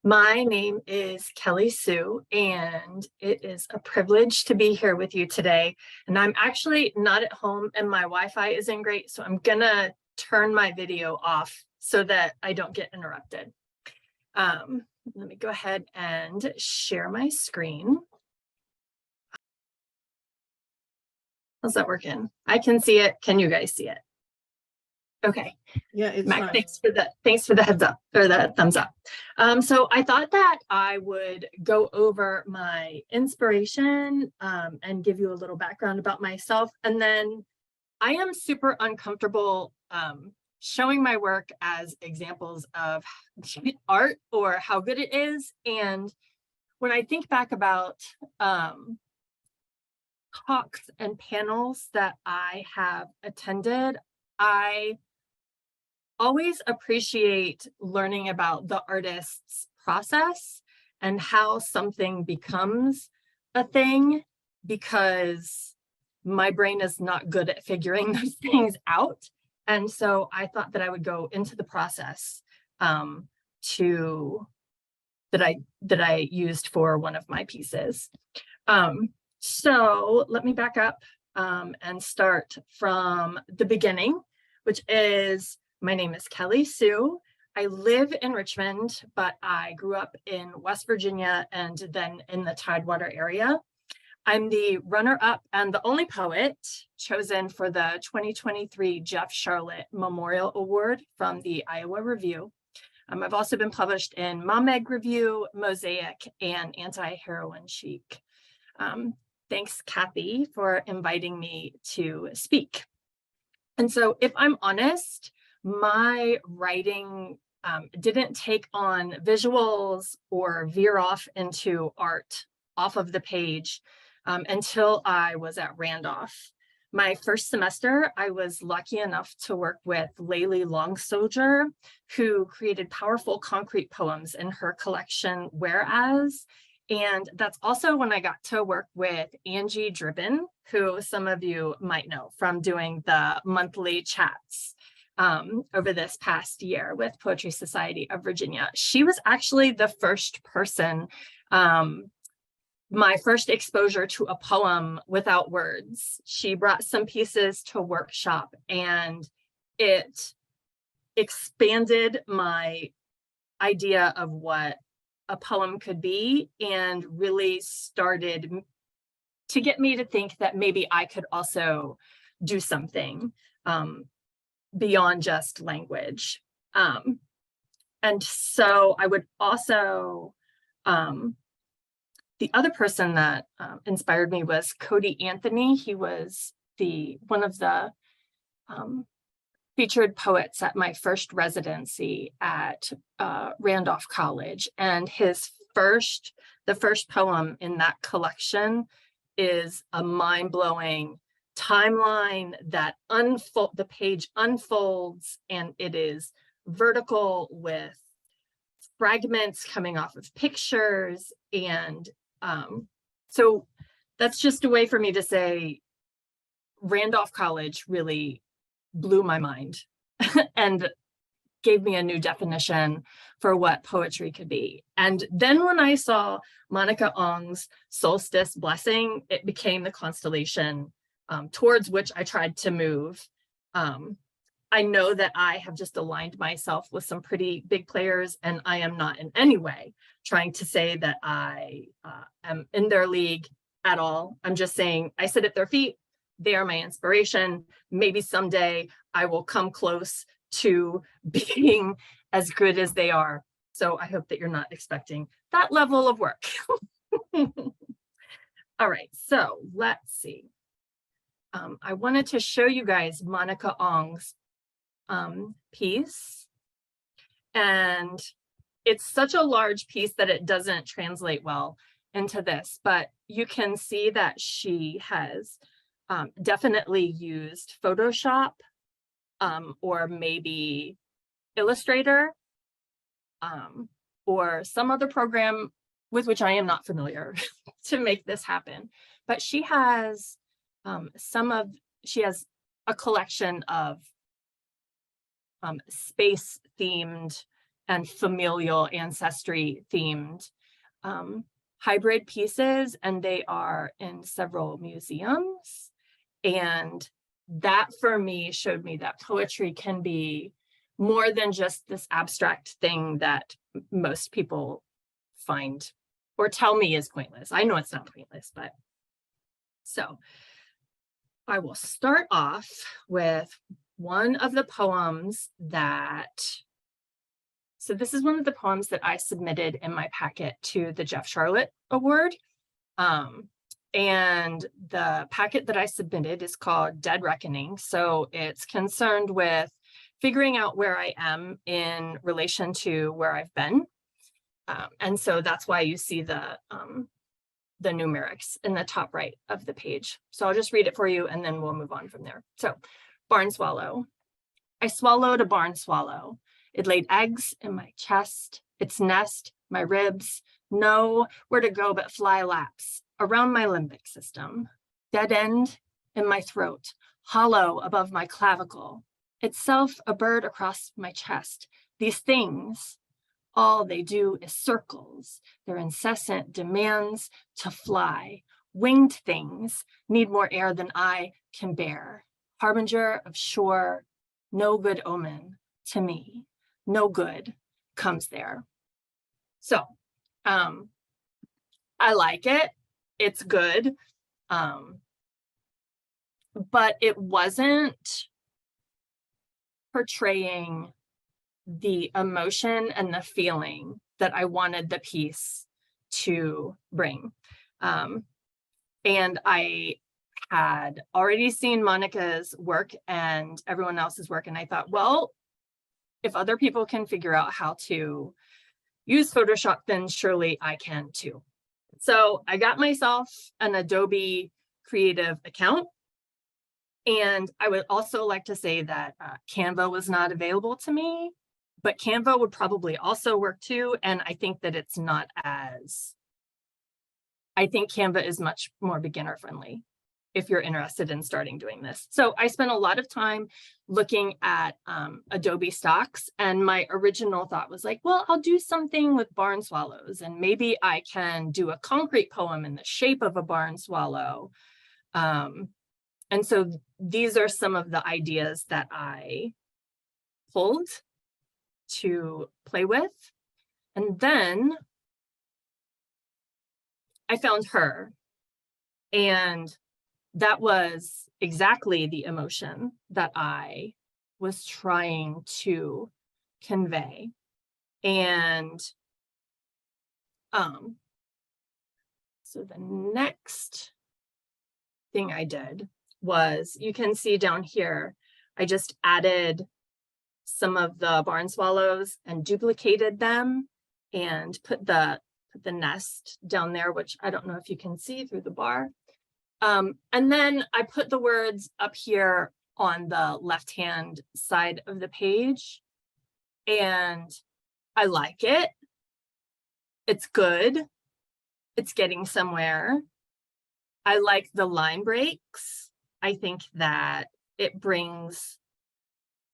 My name is Kelly Sue, and it is a privilege to be here with you today. And I'm actually not at home and my Wi-Fi isn't great, so I'm gonna turn my video off so that I don't get interrupted. Let me go ahead and share my screen. How's that working? I can see it. Can you guys see it? Okay. Yeah, it's Mac, fine. thanks for the heads up or the thumbs up. So I thought that I would go over my inspiration and give you a little background about myself. And then I am super uncomfortable showing my work as examples of art or how good it is. And when I think back about talks and panels that I have attended, I always appreciate learning about the artist's process and how something becomes a thing, because my brain is not good at figuring those things out. And so I thought that I would go into the process that I used for one of my pieces. So let me back up and start from the beginning, which is, my name is Kelly Sue. I live in Richmond, but I grew up in West Virginia and then in the Tidewater area. I'm the runner-up and the only poet chosen for the 2023 Jeff Charlotte Memorial Award from the Iowa Review. I've also been published in Mameg Review, Mosaic, and Anti-Heroin Chic. Thanks, Cathy, for inviting me to speak. And so if I'm honest, my writing didn't take on visuals or veer off into art off of the page until I was at Randolph. My first semester, I was lucky enough to work with Layli Long Soldier, who created powerful concrete poems in her collection, Whereas. And that's also when I got to work with Angie Dribbin, who some of you might know from doing the monthly chats over this past year with Poetry Society of Virginia. She was actually the first person, my first exposure to a poem without words. She brought some pieces to workshop and it expanded my idea of what a poem could be and really started to get me to think that maybe I could also do something beyond just language. And so I would also, the other person that inspired me was Cody Anthony. He was one of the featured poets at my first residency at Randolph College. And the first poem in that collection is a mind-blowing timeline that the page unfolds, and it is vertical with fragments coming off of pictures. And so that's just a way for me to say Randolph College really blew my mind and gave me a new definition for what poetry could be. And then when I saw Monica Ong's Solstice Blessing, it became the constellation towards which I tried to move. I know that I have just aligned myself with some pretty big players, and I am not in any way trying to say that I am in their league at all. I'm just saying I sit at their feet. They are my inspiration. Maybe someday I will come close to being as good as they are. So I hope that you're not expecting that level of work. All right, so let's see. I wanted to show you guys Monica Ong's piece. And it's such a large piece that it doesn't translate well into this, but you can see that she has definitely used Photoshop or maybe Illustrator or some other program with which I am not familiar to make this happen. But she has a collection of space themed and familial ancestry themed hybrid pieces, and they are in several museums. And that for me showed me that poetry can be more than just this abstract thing that most people find or tell me is pointless. I know it's not pointless, but so I will start off with one of the poems so this is one of the poems that I submitted in my packet to the Jeff Charlotte Award. And the packet that I submitted is called Dead Reckoning. So it's concerned with figuring out where I am in relation to where I've been. And so that's why you see the numerics in the top right of the page. So I'll just read it for you and then we'll move on from there. So, barn swallow. I swallowed a barn swallow. It laid eggs in my chest, its nest, my ribs, know where to go but fly laps around my limbic system, dead end in my throat, hollow above my clavicle, itself a bird across my chest. These things, all they do is circles, their incessant demands to fly. Winged things need more air than I can bear. Harbinger of sure, no good omen to me. No good comes there. So, I like it. It's good. But it wasn't portraying the emotion and the feeling that I wanted the piece to bring. And I had already seen Monica's work and everyone else's work, and I thought, well, if other people can figure out how to use Photoshop, then surely I can too. So I got myself an Adobe Creative account. And I would also like to say that Canva was not available to me, but Canva would probably also work too. And I think that it's not as, I think Canva is much more beginner friendly if you're interested in starting doing this. So I spent a lot of time looking at Adobe stocks, and my original thought was like, well, I'll do something with barn swallows and maybe I can do a concrete poem in the shape of a barn swallow. And so these are some of the ideas that I pulled to play with. And then I found her, and that was exactly the emotion that I was trying to convey. And so the next thing I did was, you can see down here, I just added some of the barn swallows and duplicated them and put the nest down there, which I don't know if you can see through the bar. And then I put the words up here on the left-hand side of the page, and I like it. It's good. It's getting somewhere. I like the line breaks. I think that it brings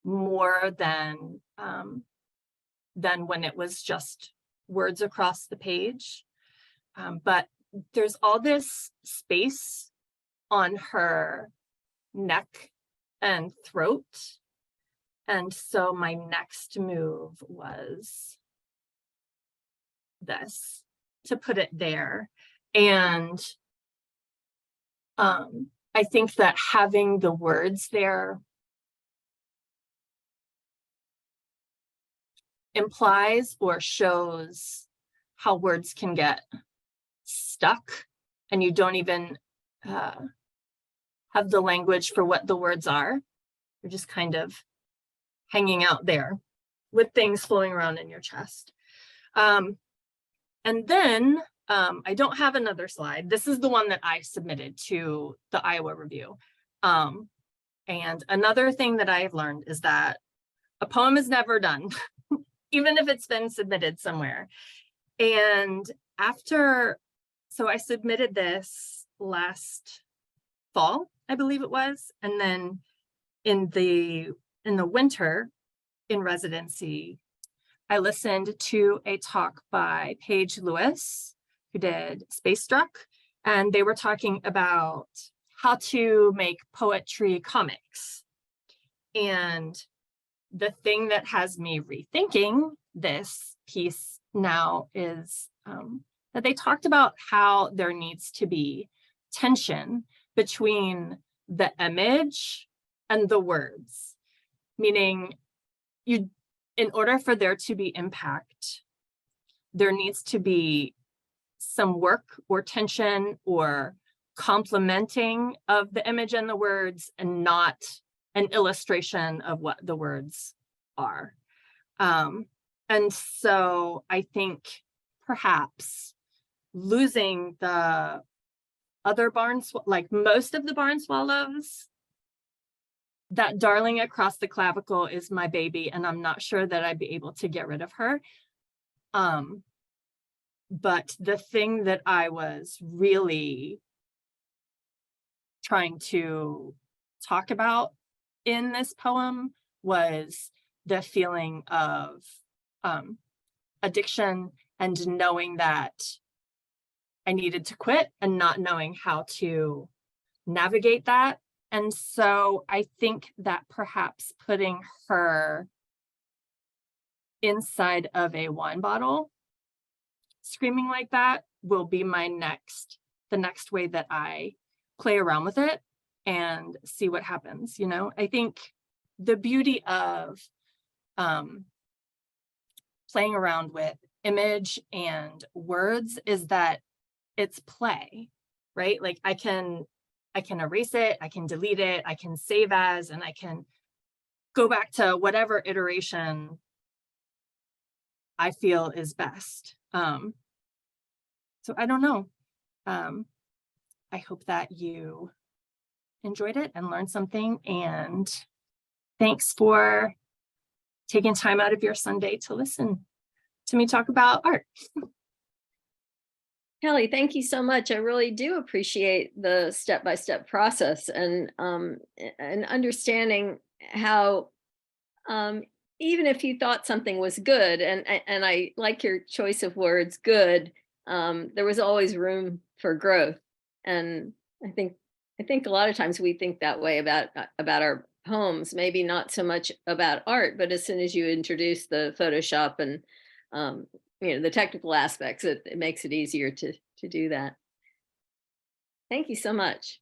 more than when it was just words across the page. But there's all this space on her neck and throat. And so my next move was this, to put it there. And I think that having the words there implies or shows how words can get stuck and you don't even have the language for what the words are. You're just kind of hanging out there with things flowing around in your chest. And then I don't have another slide. This is the one that I submitted to the Iowa Review. And another thing that I've learned is that a poem is never done, even if it's been submitted somewhere. And so I submitted this last fall, I believe it was. And then in the winter in residency, I listened to a talk by Paige Lewis, who did Space Struck, and they were talking about how to make poetry comics. And the thing that has me rethinking this piece now is that they talked about how there needs to be tension between the image and the words, meaning in order for there to be impact, there needs to be some work or tension or complementing of the image and the words, and not an illustration of what the words are. And so I think perhaps losing the other like most of the barn swallows, that darling across the clavicle is my baby, and I'm not sure that I'd be able to get rid of her. But the thing that I was really trying to talk about in this poem was the feeling of addiction, and knowing that I needed to quit and not knowing how to navigate that. And so I think that perhaps putting her inside of a wine bottle screaming like that will be the next way that I play around with it and see what happens. I think the beauty of playing around with image and words is that it's play, right? Like I can erase it, I can delete it, I can save as, and I can go back to whatever iteration I feel is best. So I don't know. I hope that you enjoyed it and learned something, and thanks for taking time out of your Sunday to listen to me talk about art. Kelly, thank you so much. I really do appreciate the step-by-step process and understanding how even if you thought something was good, and I like your choice of words, good, there was always room for growth. And I think a lot of times we think that way about our poems, maybe not so much about art, but as soon as you introduce the Photoshop and the technical aspects, it makes it easier to do that. Thank you so much.